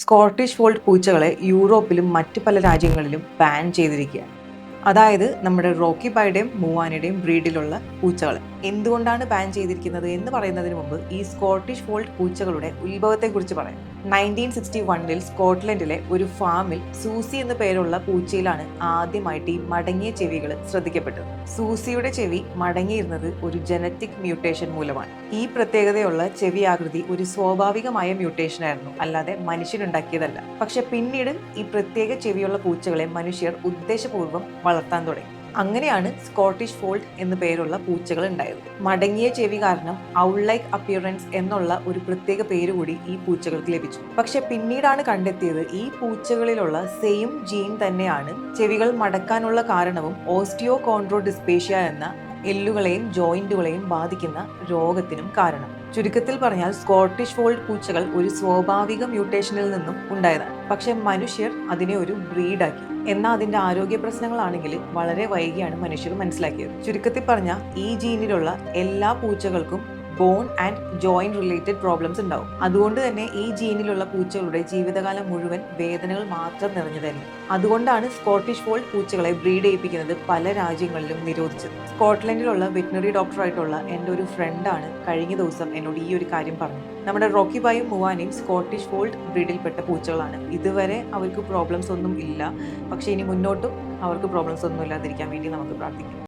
Scottish fold പൂച്ചകളെ യൂറോപ്പിലും മറ്റ് പല രാജ്യങ്ങളിലും ബാൻ ചെയ്തിരിക്കുകയാണ്. അതായത് നമ്മുടെ റോക്കി ബൈയുടെയും മൂവാനയുടെയും ബ്രീഡിലുള്ള പൂച്ചകൾ. എന്തുകൊണ്ടാണ് ബാൻ ചെയ്തിരിക്കുന്നത് എന്ന് പറയുന്നതിന് മുമ്പ് ഈ സ്കോട്ടിഷ് ഫോൾഡ് പൂച്ചകളുടെ ഉത്ഭവത്തെക്കുറിച്ച് പറയാം. 1961 സ്കോട്ട്ലൻഡിലെ ഒരു ഫാമിൽ സൂസി എന്ന പേരുള്ള പൂച്ചയിലാണ് ആദ്യമായിട്ട് ഈ മടങ്ങിയ ചെവികൾ ശ്രദ്ധിക്കപ്പെട്ടത്. സൂസിയുടെ ചെവി മടങ്ങിയിരുന്നത് ഒരു ജനറ്റിക് മ്യൂട്ടേഷൻ മൂലമാണ്. ഈ പ്രത്യേകതയുള്ള ചെവി ആകൃതി ഒരു സ്വാഭാവികമായ മ്യൂട്ടേഷൻ ആയിരുന്നു, അല്ലാതെ മനുഷ്യനുണ്ടാക്കിയതല്ല. പക്ഷെ പിന്നീട് ഈ പ്രത്യേക ചെവിയുള്ള പൂച്ചകളെ മനുഷ്യർ ഉദ്ദേശപൂർവ്വം വളർത്താൻ തുടങ്ങി. അങ്ങനെയാണ് സ്കോട്ടിഷ് ഫോൾഡ് എന്ന പേരുള്ള പൂച്ചകൾ ഉണ്ടായത്. മടങ്ങിയ ചെവി കാരണം ഔൾ ലൈക്ക് അപ്പിയറൻസ് എന്നുള്ള ഒരു പ്രത്യേക പേര് കൂടി ഈ പൂച്ചകൾക്ക് ലഭിച്ചു. പക്ഷെ പിന്നീടാണ് കണ്ടെത്തിയത് ഈ പൂച്ചകളിലുള്ള സെയിം ജീൻ തന്നെയാണ് ചെവികൾ മടക്കാനുള്ള കാരണവും ഓസ്റ്റിയോകോൺഡ്രോഡിസ്പേഷ്യ എന്ന എല്ലുകളെയും ജോയിന്റുകളെയും ബാധിക്കുന്ന രോഗത്തിനും കാരണം. ചുരുക്കത്തിൽ പറഞ്ഞാൽ സ്കോട്ടിഷ് ഫോൾഡ് പൂച്ചകൾ ഒരു സ്വാഭാവിക മ്യൂട്ടേഷനിൽ നിന്നും ഉണ്ടായതാണ്. പക്ഷെ മനുഷ്യർ അതിനെ ഒരു ബ്രീഡാക്കി. എന്നാൽ അതിന്റെ ആരോഗ്യ പ്രശ്നങ്ങളാണെങ്കിൽ വളരെ വൈകിയാണ് മനുഷ്യർ മനസ്സിലാക്കിയത്. ചുരുക്കത്തിൽ പറഞ്ഞാൽ ഈ ജീനിലുള്ള എല്ലാ പൂച്ചകൾക്കും bone and joint related problems ഉണ്ടാവും. അതുകൊണ്ട് തന്നെ ഈ ജീനിലുള്ള പൂച്ചകളുടെ ജീവിതകാലം മുഴുവൻ വേദനകൾ മാത്രം നിറഞ്ഞതായിരിക്കും. അതുകൊണ്ടാണ് സ്കോട്ടിഷ് ഫോൾഡ് പൂച്ചകളെ ബ്രീഡ് ചെയ്യിപ്പിക്കുന്നത് പല രാജ്യങ്ങളിലും നിരോധിച്ചത്. സ്കോട്ട്ലൻഡിലുള്ള വെറ്റിനറി ഡോക്ടറായിട്ടുള്ള എൻ്റെ ഒരു ഫ്രണ്ടാണ് കഴിഞ്ഞ ദിവസം എന്നോട് ഈ ഒരു കാര്യം പറഞ്ഞു. നമ്മുടെ റോക്കി ബായും മൂവാനയും സ്കോട്ടിഷ് ഫോൾഡ് ബ്രീഡിൽപ്പെട്ട പൂച്ചകളാണ്. ഇതുവരെ അവർക്ക് പ്രോബ്ലംസ് ഒന്നും ഇല്ല. പക്ഷേ ഇനി മുന്നോട്ടും അവർക്ക് പ്രോബ്ലംസ് ഒന്നും ഇല്ലാതിരിക്കാൻ വേണ്ടി നമുക്ക് പ്രാർത്ഥിക്കാം.